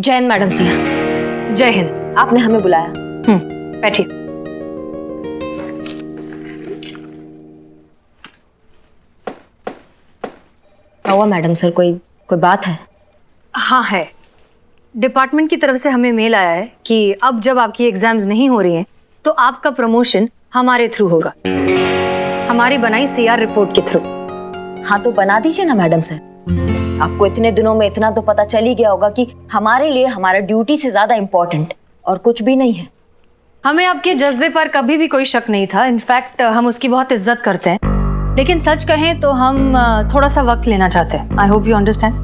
जय हिंद मैडम सिया। जय हिंद। आपने हमें बुलाया? बैठिए। क्या हुआ मैडम सर, कोई बात है? हाँ है। डिपार्टमेंट की तरफ से हमें मेल आया है कि अब जब आपकी एग्जाम्स नहीं हो रही हैं तो आपका प्रमोशन हमारे थ्रू होगा, हमारी बनाई सीआर रिपोर्ट के थ्रू। हाँ तो बना दीजिए ना मैडम सर। आपको इतने दिनों में इतना तो पता चल ही गया होगा कि हमारे लिए हमारा ड्यूटी से ज्यादा इम्पोर्टेंट और कुछ भी नहीं है। हमें आपके जज्बे पर कभी भी कोई शक नहीं था, इनफैक्ट हम उसकी बहुत इज्जत करते हैं, लेकिन सच कहें तो हम थोड़ा सा वक्त लेना चाहते हैं। I hope you understand.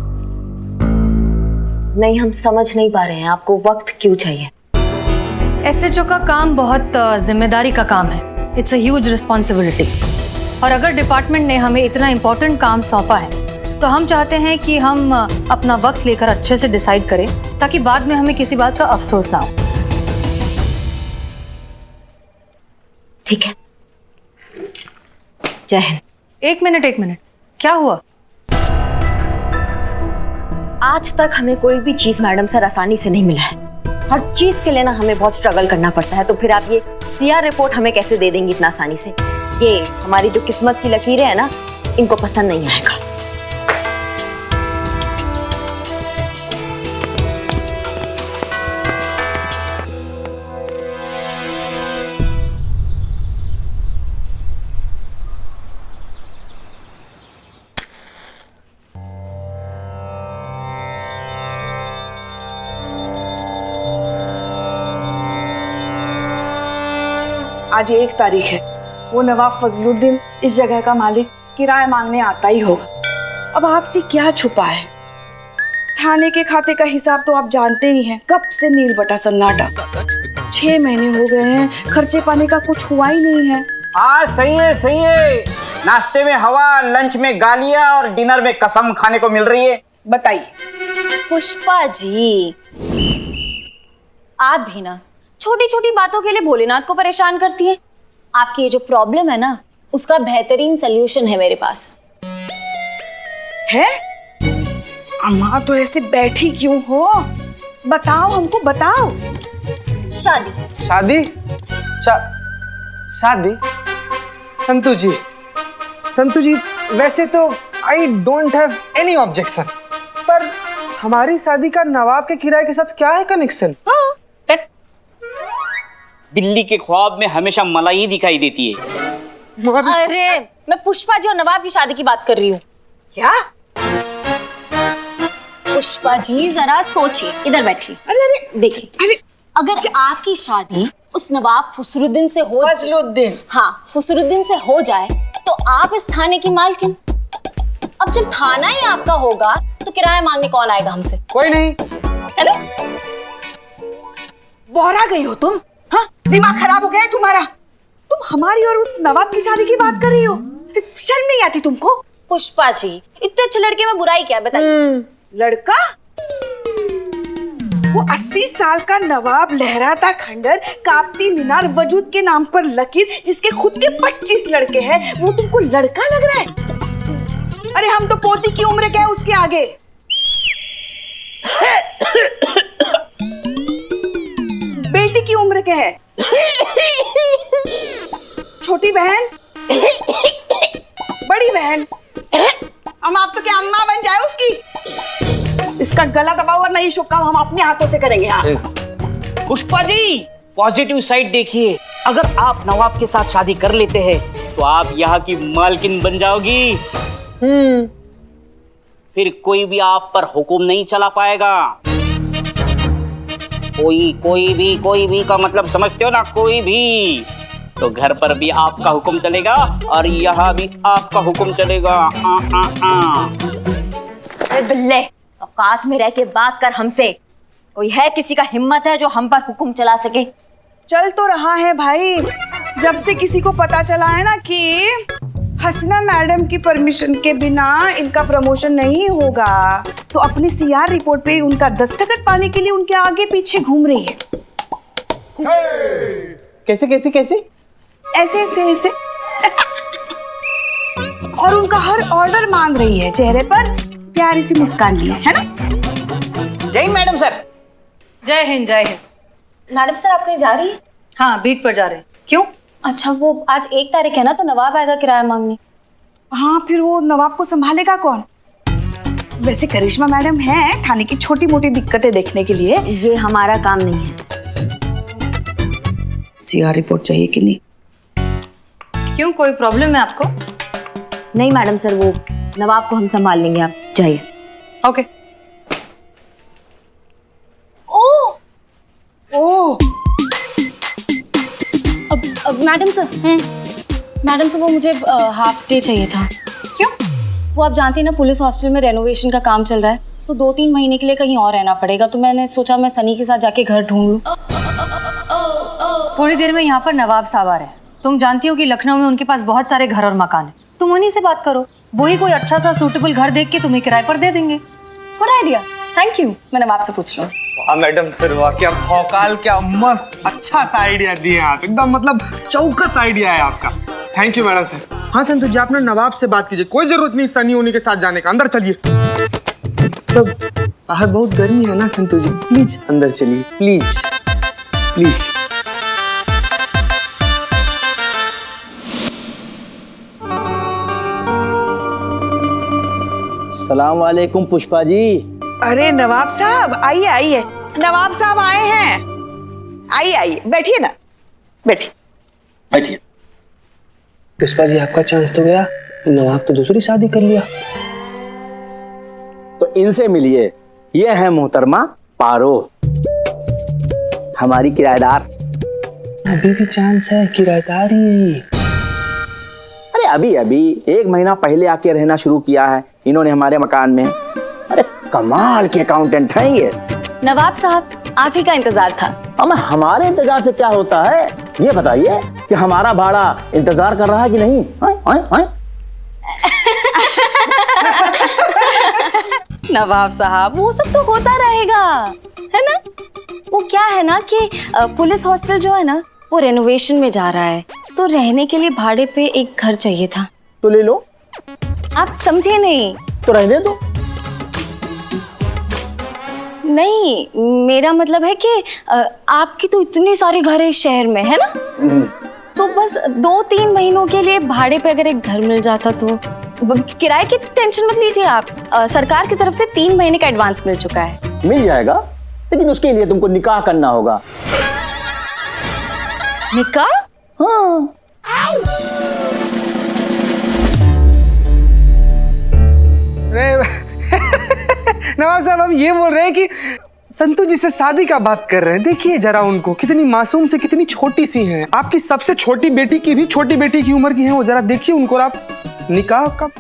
नहीं, हम समझ नहीं पा रहे हैं आपको वक्त क्यों चाहिए। एसएचओ का काम बहुत जिम्मेदारी का काम है, इट्स अ ह्यूज रिस्पॉन्सिबिलिटी, और अगर डिपार्टमेंट ने हमें इतना इम्पोर्टेंट काम सौंपा है तो हम चाहते हैं कि हम अपना वक्त लेकर अच्छे से डिसाइड करें ताकि बाद में हमें किसी बात का अफसोस ना हो। ठीक है, जय हिंद। एक मिनट, क्या हुआ? आज तक हमें कोई भी चीज मैडम सर आसानी से नहीं मिला है। हर चीज के लिए ना हमें बहुत स्ट्रगल करना पड़ता है, तो फिर आप ये सीआर रिपोर्ट हमें कैसे दे देंगी इतना आसानी से? ये हमारी जो किस्मत की लकीरें हैं ना, इनको पसंद नहीं आएगा। आज 1 तारीख है, वो नवाब फजलुद्दीन इस जगह का मालिक किराया मांगने आता ही होगा। अब आपसे क्या छुपा है? थाने के खाते का हिसाब तो आप जानते ही हैं, कब से नील बटा सन्नाटा। 6 महीने हो गए हैं, खर्चे पानी का कुछ हुआ ही नहीं है। हाँ सही है। नाश्ते में हवा, लंच में गालियां और डिनर में कसम खाने को मिल रही है। बताइए। पुष्पा जी, आप भी ना छोटी छोटी बातों के लिए भोलेनाथ को परेशान करती है। आपकी ये जो प्रॉब्लम है ना, उसका बेहतरीन सलूशन है मेरे पास। है? अम्मा तो ऐसे बैठी क्यों हो? बताओ, हमको बताओ। शादी। शादी? संतू जी, वैसे तो I don't have any objection, पर हमारी शादी का नवाब के किराए के साथ क्या है कनेक्शन? बिल्ली के ख्वाब में हमेशा मलाई दिखाई देती है। अरे मैं पुष्पा जी और नवाब की शादी की बात कर रही हूँ। क्या? पुष्पा जी जरा सोचिए, इधर बैठिए। अरे देखिए, अगर आपकी शादी उस नवाब फसरुद्दीन से हो, फसरुद्दीन से हो जाए तो आप इस थाने की मालकिन। अब जब थाना ही आपका होगा तो किराया मांगने कौन आएगा हमसे? कोई नहीं। अरे बोरा गई हो तुम? हाँ, दिमाग खराब हो गया है तुम्हारा? तुम हमारी और उस नवाब की शादी की बात कर रही हो? शर्म नहीं आती तुमको? पुष्पा जी, इतने अच्छे लड़के में बुराई क्या है बताइए? लड़का? वो 80 साल का नवाब, लहराता खंडर, कापती मीनार, वजूद के नाम पर लकीर, जिसके खुद के 25 लड़के हैं, वो तुमको लड़का लग रहा है? अरे हम तो पोती की उम्र क्या है उसके आगे। बेटी की उम्र क्या है? छोटी बहन, बड़ी बहन, हम आप तो क्या अम्मा बन जाए उसकी? इसका गला दबा हुआ नहीं शुक्का हम अपने हाथों से करेंगे। हाँ पुष्पा जी, पॉजिटिव साइड देखिए। अगर आप नवाब के साथ शादी कर लेते हैं तो आप यहाँ की मालकिन बन जाओगी। फिर कोई भी आप पर हुक्म नहीं चला पाएगा। कोई भी का मतलब समझते हो ना? कोई भी। तो घर पर भी आपका हुक्म चलेगा और यहाँ भी आपका हुक्म चलेगा। अरे बिल्ले, औकात में रह के बात कर हमसे। कोई है किसी का हिम्मत है जो हम पर हुक्म चला सके? चल तो रहा है भाई। जब से किसी को पता चला है ना कि हसीना मैडम की परमिशन के बिना इनका प्रमोशन नहीं होगा, तो अपनी सीआर रिपोर्ट पे उनका दस्तखत पाने के लिए उनके आगे पीछे घूम रही है। कैसे? ऐसे और उनका हर ऑर्डर मांग रही है, चेहरे पर प्यारी सी मुस्कान लिए, है ना? जय मैडम सर। जय हिंद जय हिंद। मैडम सर आप कहीं जा रही है? हाँ, बीट पर जा रहे हैं। क्यों? अच्छा, वो आज 1 तारीख है ना, तो नवाब आएगा किराया मांगने। हाँ, फिर वो नवाब को संभालेगा कौन? वैसे करिश्मा मैडम हैं थाने की छोटी मोटी दिक्कतें देखने के लिए। ये हमारा काम नहीं है। सीआर रिपोर्ट चाहिए कि नहीं? क्यों, कोई प्रॉब्लम है आपको? नहीं मैडम सर, वो नवाब को हम संभाल लेंगे, आप जाइए। ओके। ओह, अब मैडम सर वो मुझे हाफ डे चाहिए था। क्यों? वो आप जानती हैं ना, पुलिस हॉस्टल में रेनोवेशन का काम चल रहा है, तो 2-3 महीने के लिए कहीं और रहना पड़ेगा। तो मैंने सोचा मैं सनी के साथ जाके घर ढूंढ लूं। थोड़ी देर में यहाँ पर नवाब साहब आ रहे हैं। तुम जानती हो कि लखनऊ में उनके पास बहुत सारे घर और मकान है। तुम उन्हीं से बात करो, वही कोई अच्छा सा सूटेबल घर देख के तुम्हें किराए पर दे देंगे। Good idea, thank you. मैं नवाब से पूछ लूँ। वाह मैडम सर, वाह क्या भौकाल, क्या मस्त अच्छा सा आइडिया दिए आप, एकदम मतलब चौकस आइडिया है आपका। Thank you madam sir. हाँ संतु जी, आपने नवाब से बात कीजिए, कोई जरूरत नहीं सनी उन्हीं के साथ जाने का। अंदर चलिए। तब बाहर बहुत गर्मी है ना संतु जी, प्लीज अंदर चलिए, प्लीज प्लीज। सलाम वालेकुम पुष्पा जी। अरे नवाब साहब आइए आइए, नवाब साहब आए हैं। आइए आइए, बैठिए ना, बैठिए बैठिए। पुष्पा जी, आपका चांस तो गया, नवाब तो दूसरी शादी कर लिया। तो इनसे मिलिए, ये है मोहतरमा पारो, हमारी किराएदार। अभी भी चांस है, किराएदार ही। अरे अभी अभी 1 महीना पहले आके रहना शुरू किया है इन्होंने हमारे मकान में। अरे कमाल के अकाउंटेंट हैं ये। नवाब साहब, आप ही का इंतजार था। अब हमारे इंतजार से क्या होता है, ये बताइए कि हमारा भाड़ा इंतजार कर रहा है कि नहीं? आए? नवाब साहब, वो सब तो होता रहेगा, है ना। वो क्या है ना कि पुलिस हॉस्टल जो है ना, वो रेनोवेशन में जा रहा है, तो रहने के लिए भाड़े पे एक घर चाहिए था। तो ले लो। आप समझे नहीं। तो रहने दो। नहीं, मेरा मतलब है कि आपकी तो इतनी सारी घर है इस शहर में, है ना। तो बस 2-3 महीनों के लिए भाड़े पे अगर एक घर मिल जाता तो। किराए की टेंशन मत लीजिए आप, सरकार की तरफ से 3 महीने का एडवांस मिल चुका है। मिल जाएगा, लेकिन उसके लिए तुमको निकाह करना होगा। निकाह? हाँ। नवाब साहब, हम ये बोल रहे हैं कि संतु जी से शादी का बात कर रहे हैं। देखिए जरा उनको, कितनी मासूम से कितनी छोटी सी हैं। आपकी सबसे छोटी बेटी की भी छोटी बेटी की उम्र की हैं वो, जरा देखिए उनको। और आप निकाह कब?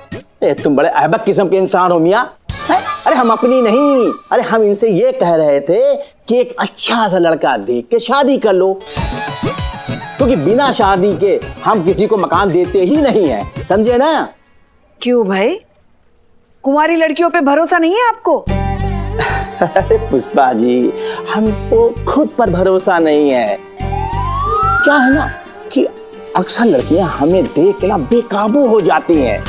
तुम बड़े अहबक किस्म के इंसान हो मियाँ। अरे हम अपनी नहीं, अरे हम इनसे ये कह रहे थे कि एक अच्छा सा लड़का देख के शादी कर लो, क्योंकि बिना शादी के हम किसी को मकान देते ही नहीं है, समझे ना। क्यों भाई, कुंवारी लड़कियों पे भरोसा नहीं है आपको? अरे पुष्पा जी, हमको खुद पर भरोसा नहीं है। क्या है ना कि अक्सर लड़कियां हमें देख के ना बेकाबू हो जाती हैं।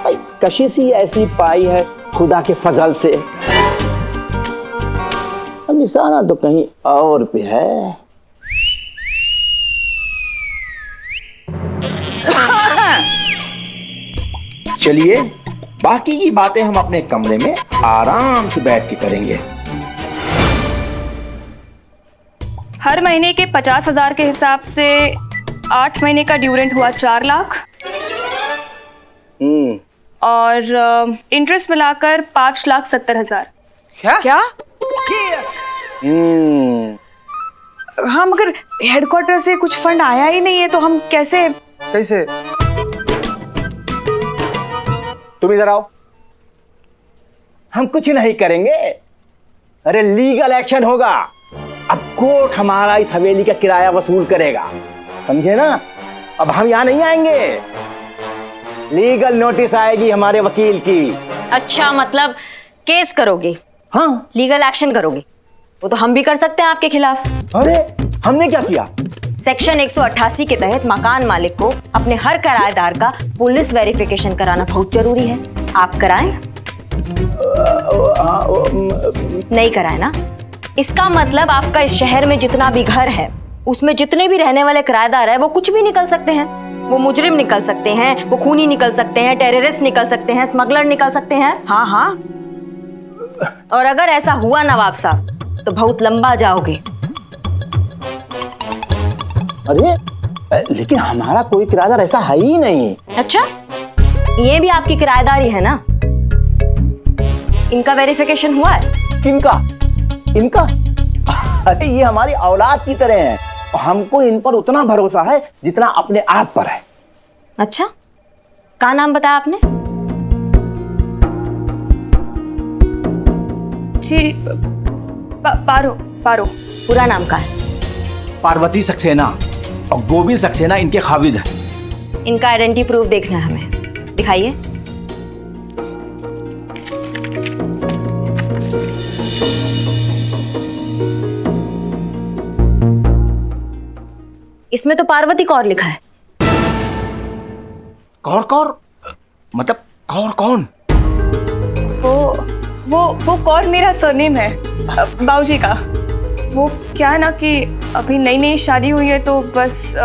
भाई कशिश ही ऐसी पाई है खुदा के फजल से। अब निशाना तो कहीं और पे है। चलिए बाकी की बातें हम अपने कमरे में आराम से बैठ के करेंगे। हर महीने के 50,000 के हिसाब से 8 महीने का ड्यू रेंट हुआ 4 लाख। और इंटरेस्ट मिलाकर 5,70,000। क्या? हाँ, मगर हेडक्वार्टर से कुछ फंड आया ही नहीं है, तो हम कैसे? तुम इधर आओ। हम कुछ नहीं करेंगे, अरे लीगल एक्शन होगा। अब कोर्ट हमारा इस हवेली का किराया वसूल करेगा, समझे ना। अब हम यहाँ नहीं आएंगे, लीगल नोटिस आएगी हमारे वकील की। अच्छा, मतलब केस करोगे? हाँ, लीगल एक्शन करोगे? वो तो हम भी कर सकते हैं आपके खिलाफ। अरे हमने क्या किया? सेक्शन 188 के तहत मकान मालिक को अपने हर किराएदार का पुलिस वेरिफिकेशन कराना बहुत जरूरी है। आप कराएं? नहीं कराए ना, इसका मतलब आपका इस शहर में जितना भी घर है उसमें जितने भी रहने वाले किराएदार है वो कुछ भी निकल सकते हैं। वो मुजरिम निकल सकते हैं, वो खूनी निकल सकते हैं, टेररिस्ट निकल सकते हैं, स्मगलर निकल सकते हैं। हाँ हाँ। और अगर ऐसा हुआ नवाब साहब तो बहुत लंबा जाओगे। अरे लेकिन हमारा कोई किराएदार ऐसा है ही नहीं। अच्छा, ये भी आपकी किराएदारी है ना? इनका वेरिफिकेशन हुआ है? किनका? इनका? अरे ये हमारी औलाद की तरह है। हमको इन पर उतना भरोसा है जितना अपने आप पर है। अच्छा, क्या नाम बताया आपने? जी पारो। पारो। पूरा नाम का है? पार्वती सक्सेना और गोविंद सक्सेना इनके खाविद हैं। इनका आइडेंटिटी प्रूफ देखना है हमें, दिखाइए। इसमें तो पार्वती कौर लिखा है। कौर कौर मतलब कौर कौन? वो कौर मेरा सरनेम है बाबूजी का। वो क्या है ना कि अभी नई नई शादी हुई है तो बस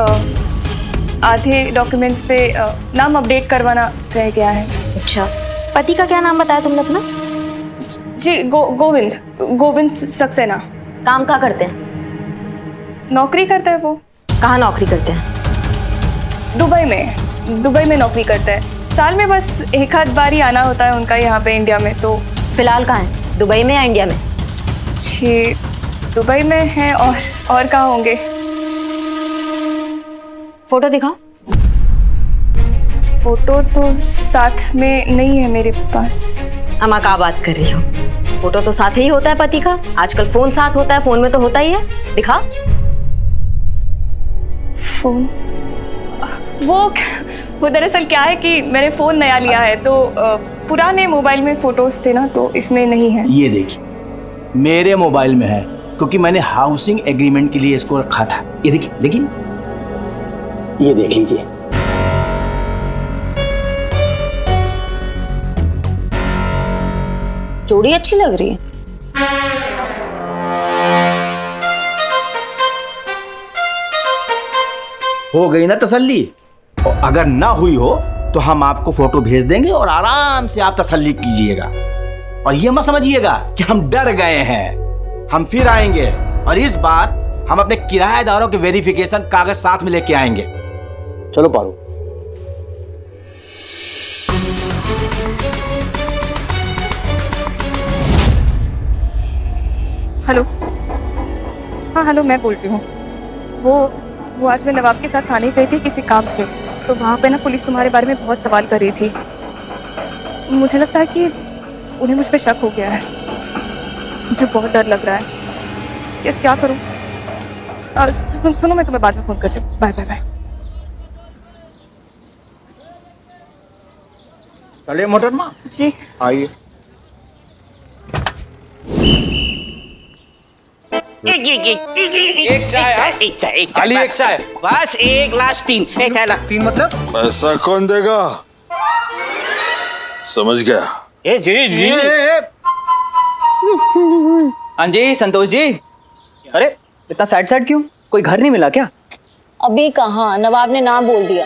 आधे डॉक्यूमेंट्स पे नाम अपडेट करवाना रह गया है। अच्छा, पति का क्या नाम बताया तुमने अपना? जी गोविंद सक्सेना। काम क्या करते हैं? नौकरी करता है वो। कहाँ नौकरी करते हैं? दुबई में नौकरी करता है। साल में बस एक आध बार ही आना होता है उनका यहाँ पे इंडिया में। तो फिलहाल कहाँ है, दुबई में या इंडिया में? जी दुबई में है और कहाँ होंगे। फोटो दिखाओ। फोटो तो साथ में नहीं है मेरे पास। अम्मा क्या बात कर रही हो? फोटो तो साथ ही होता है पति का। आजकल फोन साथ होता है, फोन में तो होता ही है। दिखा। फोन वो दरअसल क्या है कि मैंने फोन नया लिया है तो पुराने मोबाइल में फोटोज थे ना तो इसमें नहीं है। ये देखिए मेरे मोबाइल में है क्योंकि मैंने हाउसिंग एग्रीमेंट के लिए इसको रखा था। ये देखिए ये देख लीजिए। जोड़ी अच्छी लग रही है। हो गई ना तसल्ली? और अगर ना हुई हो तो हम आपको फोटो भेज देंगे और आराम से आप तसल्ली कीजिएगा। और ये मत समझिएगा कि हम डर गए हैं। हम फिर आएंगे और इस बार हम अपने किराएदारों के वेरिफिकेशन कागज साथ में लेके आएंगे। चलो पारो। हेलो। हाँ हेलो, मैं बोल रही हूँ। वो आज मैं नवाब के साथ थाने गई थी किसी काम से। तो वहाँ पे ना पुलिस तुम्हारे बारे में बहुत सवाल कर रही थी। मुझे लगता है कि उन्हें मुझ पे शक हो गया है। मुझे बहुत डर लग रहा है। क्या करूँ? सुनो मैं तुम्हें बाद में फोन करती हूँ। Bye bye bye. चलिए मोहतरमा जी आइए। एक चाय, एक चाय, बस एक ग्लास तीन ला। तीन मतलब? पैसा कौन देगा? समझ गया। जी हाँ जी संतोष जी। अरे इतना सैड सैड क्यों? कोई घर नहीं मिला क्या? अभी कहाँ, नवाब ने ना बोल दिया।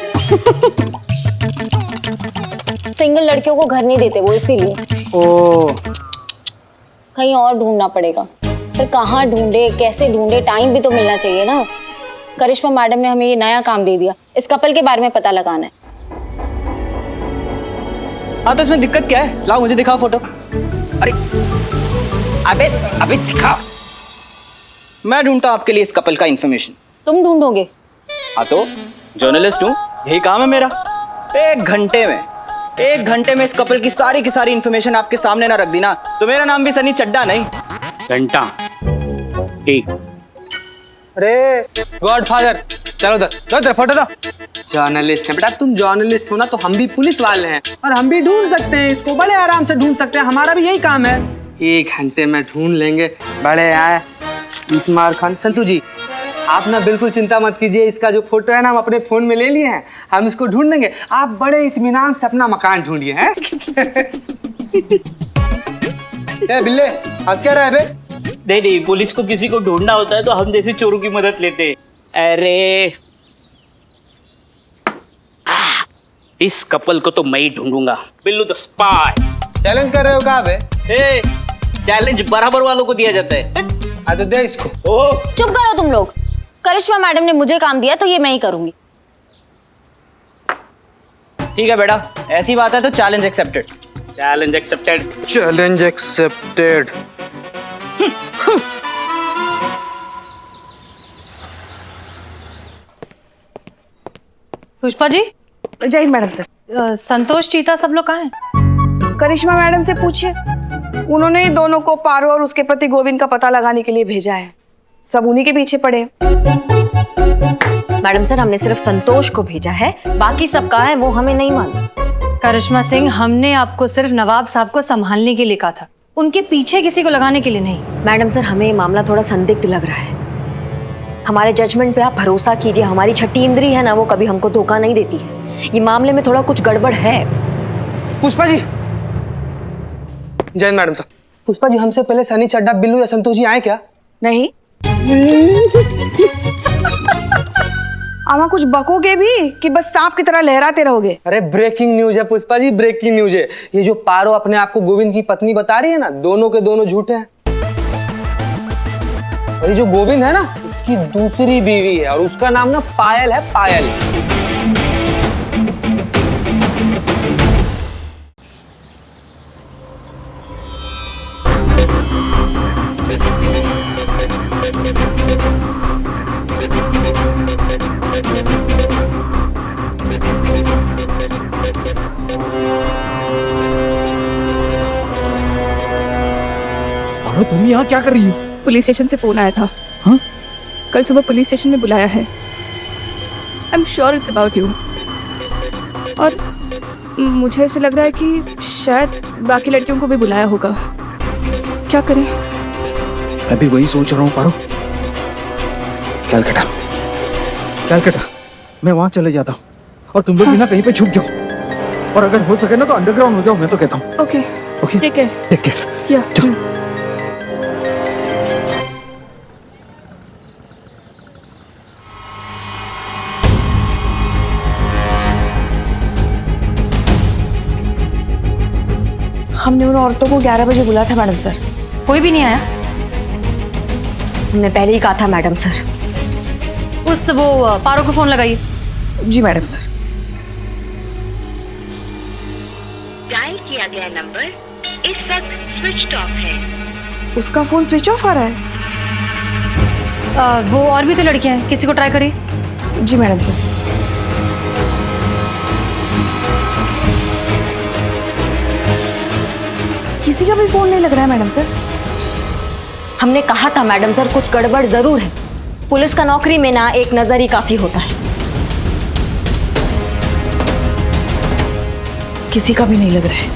सिंगल लड़कियों को घर नहीं देते वो, इसीलिए। ओ कहीं और ढूंढना पड़ेगा। फिर कहाँ ढूंढे, कैसे ढूंढे, टाइम भी तो मिलना चाहिए ना। करिश्मा मैडम ने हमें ये नया काम दे दिया, इस कपल के बारे में पता लगाना है। हाँ तो इसमें दिक्कत क्या है? लाओ मुझे दिखाओ फोटो। अरे अबे दिखाओ। मैं ढूंढता हूं आपके लिए इस कपल का इंफॉर्मेशन। तुम ढूंढोगे? हाँ तो जर्नलिस्ट हूँ, यही काम है मेरा। एक घंटे में इस कपल की सारी इंफॉर्मेशन आपके सामने ना रख दी ना तो मेरा नाम भी सनी चड्डा नहीं। घंटा ठीक। अरे गॉडफादर, चलो उधर फोटो दो। जर्नलिस्ट है बेटा, तुम जर्नलिस्ट हो ना तो हम भी पुलिस वाले हैं और हम भी ढूंढ सकते हैं इसको, बड़े आराम से ढूंढ सकते हैं। हमारा भी यही काम है। 1 घंटे में ढूंढ लेंगे। बड़े आए इस्मार खान। संतू जी आप ना बिल्कुल चिंता मत कीजिए, इसका जो फोटो है ना हम अपने फोन में ले लिए हैं, हम इसको ढूंढ देंगे। आप बड़े इत्मीनान से अपना मकान ढूंढिए हैं। बिल्ले हंस क्या रहा है बे? नहीं नहीं, पुलिस को किसी को ढूंढना होता है तो हम जैसे चोरों की मदद लेते हैं। अरे इस कपल को तो मैं ही ढूंढूंगा। Billu the spy. चैलेंज कर रहे हो कहाँ पे? चैलेंज बराबर वालों को दिया जाता है। हाँ तो दे इसको। चुप करो तुम लोग। करिश्मा मैडम ने मुझे काम दिया तो ये मैं ही करूंगी। ठीक है बेटा, ऐसी बात है तो challenge accepted. Challenge accepted. Challenge accepted. Pushpa ji. जय हिंद मैडम सर। संतोष, चीता सब लोग कहाँ हैं? करिश्मा मैडम से पूछिए, उन्होंने ही दोनों को पारो और उसके पति गोविंद का पता लगाने के लिए भेजा है। सब उन्हीं के पीछे पड़े हैं। मैडम सर, हमने सिर्फ संतोष को भेजा है, बाकी सब कहाँ है वो हमें नहीं मालूम। करिश्मा सिंह, हमने आपको सिर्फ नवाब साहब को संभालने के लिए कहा था, उनके पीछे किसी को लगाने के लिए नहीं। मैडम सर, हमें ये मामला थोड़ा संदिग्ध लग रहा है। हमारे जजमेंट पे आप भरोसा कीजिए। हमारी छठी इंद्री है ना, वो कभी हमको धोखा नहीं देती है। ये मामले में थोड़ा कुछ गड़बड़ है। पुष्पा जी। जय मैडम साहब। पुष्पा जी, हमसे पहले सनी, चड्डा, बिल्लू या संतोष जी आए क्या? नहीं। आमा कुछ बकोगे भी कि बस सांप की तरह लहराते रहोगे? अरे ब्रेकिंग न्यूज है पुष्पा जी, ब्रेकिंग न्यूज है। ये जो पारो अपने आप को गोविंद की पत्नी बता रही है ना, दोनों के दोनों झूठे हैं। और ये जो गोविंद है ना, उसकी दूसरी बीवी है और उसका नाम ना पायल है, पायल। अरे तुम यहाँ क्या कर रही हो? पुलिस स्टेशन से फोन आया था। हाँ? कल सुबह पुलिस स्टेशन में बुलाया है। I am sure it's about you. और मुझे ऐसे लग रहा है कि शायद बाकी लड़कियों को भी बुलाया होगा। क्या करें? अभी वही सोच रहा हूँ पारो। कैलकाटा, कैलकाटा, मैं वहां चले जाता हूँ और तुम लोग भी ना कहीं पे छुप जाओ। और अगर हो सके ना तो अंडरग्राउंड हो जाओ, मैं तो कहता हूँ। Okay okay, take care. Take care. या हमने उन औरतों को 11 बजे बुलाया था मैडम सर। कोई भी नहीं आया। हमने पहले ही कहा था मैडम सर। उस वो पारो को फोन लगाइए। जी मैडम सर। डायल किया गया नंबर इस वक्त स्विच ऑफ है। उसका फोन स्विच ऑफ आ रहा है। वो और भी तो लड़कियां हैं, किसी को ट्राई करिए। जी मैडम सर। किसी का भी फोन नहीं लग रहा है मैडम सर। हमने कहा था मैडम सर, कुछ गड़बड़ जरूर है। पुलिस का नौकरी में ना एक नजर ही काफी होता है। किसी का भी नहीं लग रहा है।